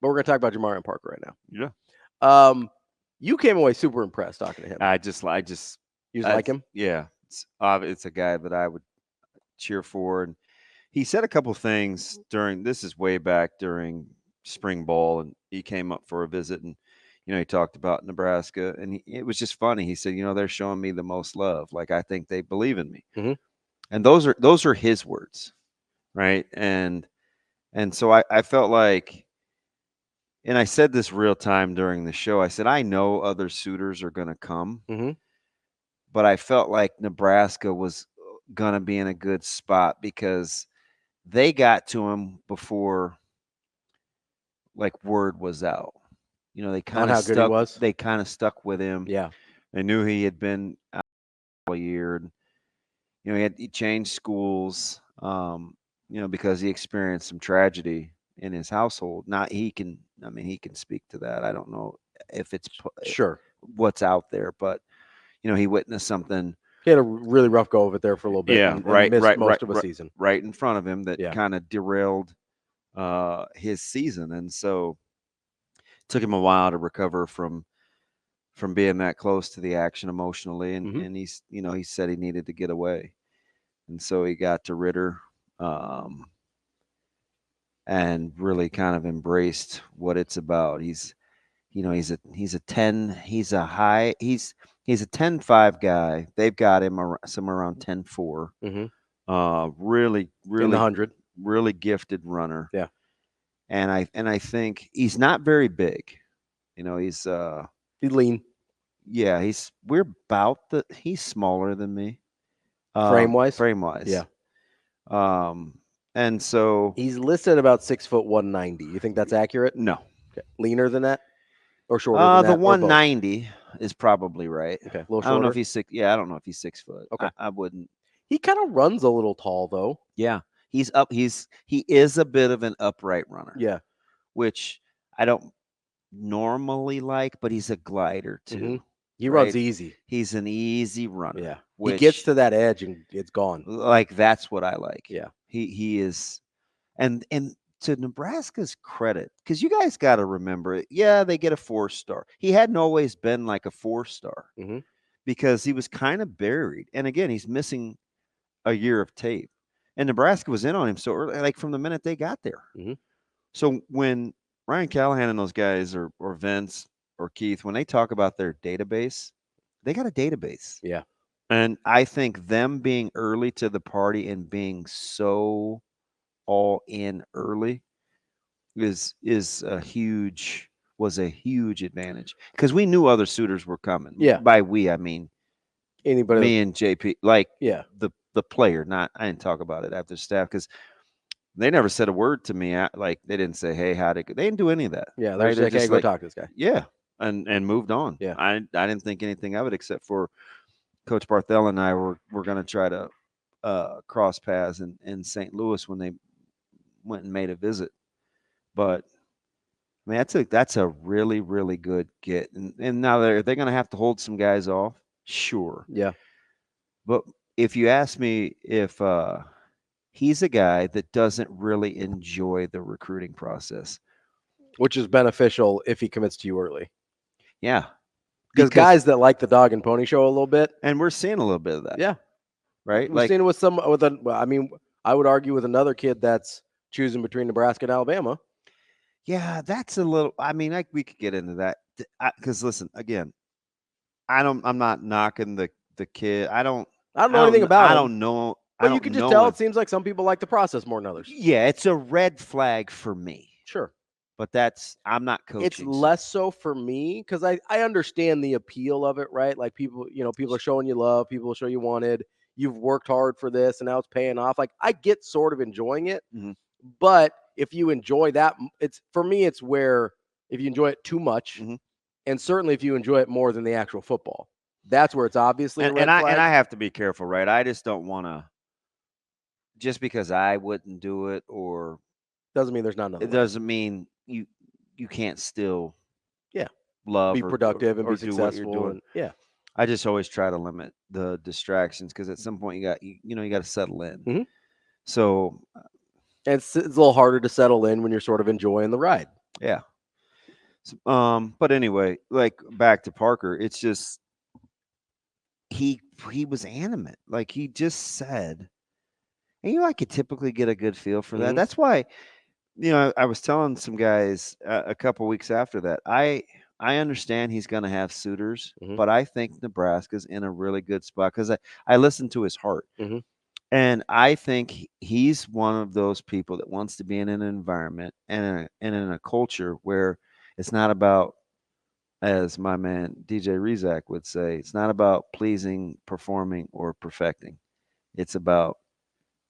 But we're going to talk about Jamarion Parker right Yeah. now. You came away super impressed talking to him. I just You just like him? Yeah. It's a guy that I would cheer for. And he said a couple things this is way back during spring ball, and he came up for a visit, and he talked about Nebraska, and it was just funny. He said, they're showing me the most love. Like, I think they believe in me. Mm-hmm. And those are his words, right? And so I felt like, and I said this real time during the show, I said, I know other suitors are going to come, Mm-hmm. but I felt like Nebraska was going to be in a good spot because they got to him before, like, word was out. They On kind of how good he stuck. was? They kind of stuck with him. Yeah. They knew he had been out all year. And, he changed schools. Because he experienced some tragedy in his household. Not he can. I mean, he can speak to that. I don't know if it's Sure. what's out there, but he witnessed something. He had a really rough go of it there for a little bit, Yeah, and right, missed right, most right, of a right, season. right in front of him that Yeah. kind of derailed his season, and so took him a while to recover from being that close to the action emotionally, and Mhm. he said he needed to get away, and so he got to Ritter, and really kind of embraced what it's about. He's he's a 10, he's a 10.5 guy. They've got him somewhere around 10.4. Mhm. Really, In the really, 100. really gifted runner. Yeah. And I think he's not very big. He's He's lean, yeah, he's smaller than me. frame wise. Frame wise. Yeah. And so He's listed about 6', 190. You think that's accurate? no. Okay. Leaner than that, or shorter than The that, or both? 190 is probably right. Okay, a little I don't know shorter. if he's 6. Yeah, I don't know if he's 6 foot. Okay. I wouldn't. He kind of runs a little tall, though. Yeah, he's up. He is a bit of an upright runner. Yeah. Which I don't normally like, but he's a glider too. Mhm. He right? runs easy. He's an easy runner. Yeah. Which, He gets to that edge and it's gone. like, that's what I like. Yeah. He is, and to Nebraska's credit, because you guys got to remember, yeah, they get a 4-star. He hadn't always been like a 4-star Mhm. because he was kind of buried. And again, he's missing a year of tape. And Nebraska was in on him so early, like from the minute they got there. Mhm. So when Ryan Callahan and those guys, or Vince or Keith, when they talk about their database, they got a database. Yeah. And I think them being early to the party and being so all in early was a huge advantage, because we knew other suitors were coming. Yeah. By we, I mean Anybody? me and JP, like, Yeah. the player. Not, I didn't talk about it after staff because they never said a word to me. Like, they didn't say, "Hey, how'd it go?" They didn't do any of that. Yeah. Right? They're like, "Hey, go talk to this guy." Yeah, and moved on. Yeah. I didn't think anything of it, except for Coach Barthel and I were going to try to cross paths in St. Louis when they went and made a visit. But I mean, that's a really, really good get. And now they're going to have to hold some guys off, sure. Yeah. But if you ask me if he's a guy that doesn't really enjoy the recruiting process, Which is beneficial if he commits to you early. yeah, Because guys that like the dog and pony show a little bit, and we're seeing a little bit of that. yeah, right. We've seen it with I mean, I would argue with another kid that's choosing between Nebraska and Alabama. Yeah, that's a little. I mean, we could get into that because listen, again, I'm not knocking the kid. I don't know anything about him. I don't know. But you can just tell it seems like some people like the process more than others. Yeah, it's a red flag for me. Sure. But I'm not coaching. It's less so for me because I understand the appeal of it, right? Like, people are showing you love, people show you wanted, you've worked hard for this, and now it's paying off. Like, I get sort of enjoying it, but if you enjoy that, for me, it's where if you enjoy it too much, and certainly if you enjoy it more than the actual football, that's where it's obviously a red flag. And I have to be careful, right? I just don't want to, just because I wouldn't do it, or doesn't mean there's not another. It doesn't mean you can't still love, be productive, and be do what you're successful. doing. And, I just always try to limit the distractions, because at some point you got to settle in. So and it's a little harder to settle in when you're sort of enjoying the ride. Yeah. But anyway, like back to Parker, it's just he was animate. Like he just said, and I could typically get a good feel for that. Mhm. That's why, I was telling some guys a couple weeks after that. I understand he's going to have suitors, Mhm. but I think Nebraska's in a really good spot because I listened to his heart. Mhm. And I think he's one of those people that wants to be in an environment and in a culture where it's not about, as my man DJ Rezak would say, it's not about pleasing, performing, or perfecting. It's about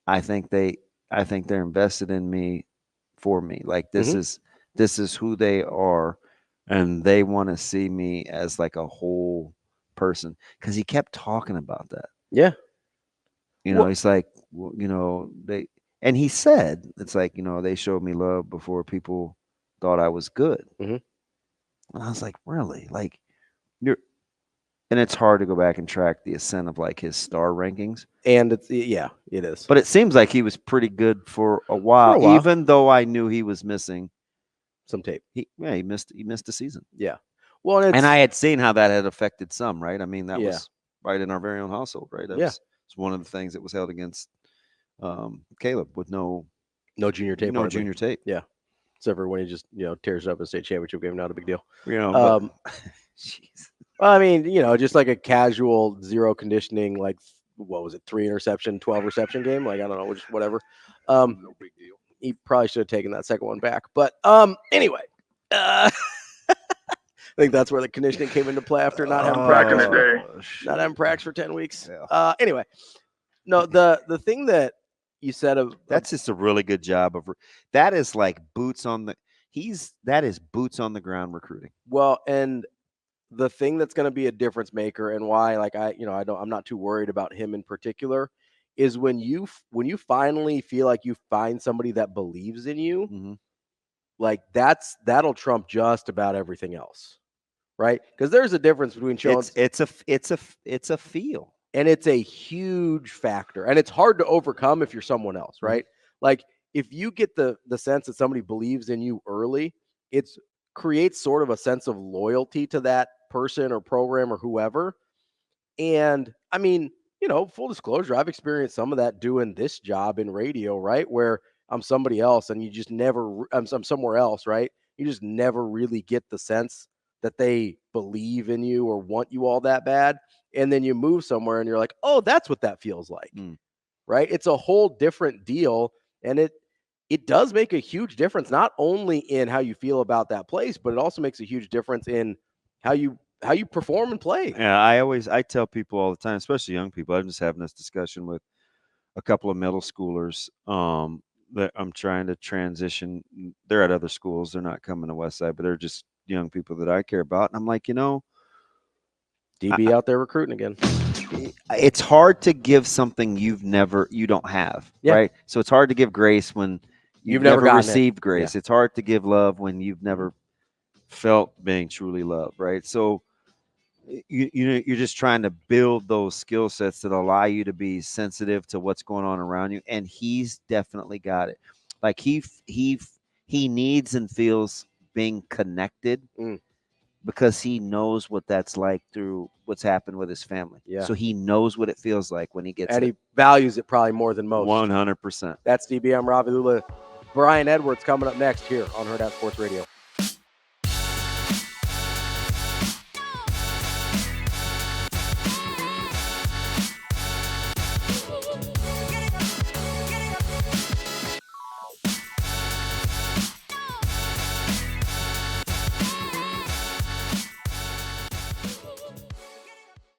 I think they I think they're invested in me for me. Like Mhm. this is who they are, and they want to see me as like a whole person. Because he kept talking about that. Yeah. Well, He's like, they, and he said, it's like, they showed me love before people thought I was good. Mhm. And I was like, really? Like, you're, and it's hard to go back and track the ascent of like his star rankings, and it is but it seems like he was pretty good for a for while, a while. even though I knew he was missing. Some tape. He missed a season. Yeah. Well, And I had seen how that had affected some, right? I mean, that Yeah. was right in our very own household, right? That Yeah. was it's one of the things that was held against Caleb with no junior tape. no hardly. junior tape. Yeah. Except for when he just tears it up in the state championship game, not a big deal. But jeez. Well, I mean, just like a casual zero conditioning, like what was it, 3 interception, 12 reception game? Like I don't know, just whatever. No big deal. He probably should have taken that second one back. But anyway, I think that's where the conditioning came into play after not having practice. Back in the day. Not having practice for 10 weeks. Yeah. Anyway, no, the thing that you said of That's just a really good job of that is like boots on the boots on the ground recruiting. well, and the thing that's going to be a difference maker and why like I'm not too worried about him in particular is when you finally feel like you find somebody that believes in you, Mm-hmm. like that'll trump just about everything else. Right? Because there's a difference between showing It's a feel. and it's a huge factor. And it's hard to overcome if you're someone else, right? Like if you get the sense that somebody believes in you early, it's creates sort of a sense of loyalty to that person or program or whoever. And I mean, full disclosure, I've experienced some of that doing this job in radio, right? Where I'm somebody else and you just never, I'm somewhere else, right? You just never really get the sense that they believe in you or want you all that bad. And then you move somewhere and you're like, oh, that's what that feels like, right? It's a whole different deal. And it does make a huge difference, not only in how you feel about that place, but it also makes a huge difference in how you perform and play. Yeah, I tell people all the time, especially young people. I'm just having this discussion with a couple of middle schoolers that I'm trying to transition. They're at other schools. They're not coming to Westside, but they're just young people that I care about. And I'm like, DB out there recruiting again. It's hard to give something you don't have, right? So it's hard to give grace when you've never received grace. Yeah. It's hard to give love when you've never felt being truly loved, right? So you're just trying to build those skill sets that allow you to be sensitive to what's going on around you, and he's definitely got it. Like he needs and feels being connected because he knows what that's like through what's happened with his family. Yeah. So he knows what it feels like when he gets and it. he values it probably more than most. 100%. That's DB. I'm Ravi Lulla. Brian Edwards coming up next here on Hurrdat Sports Radio.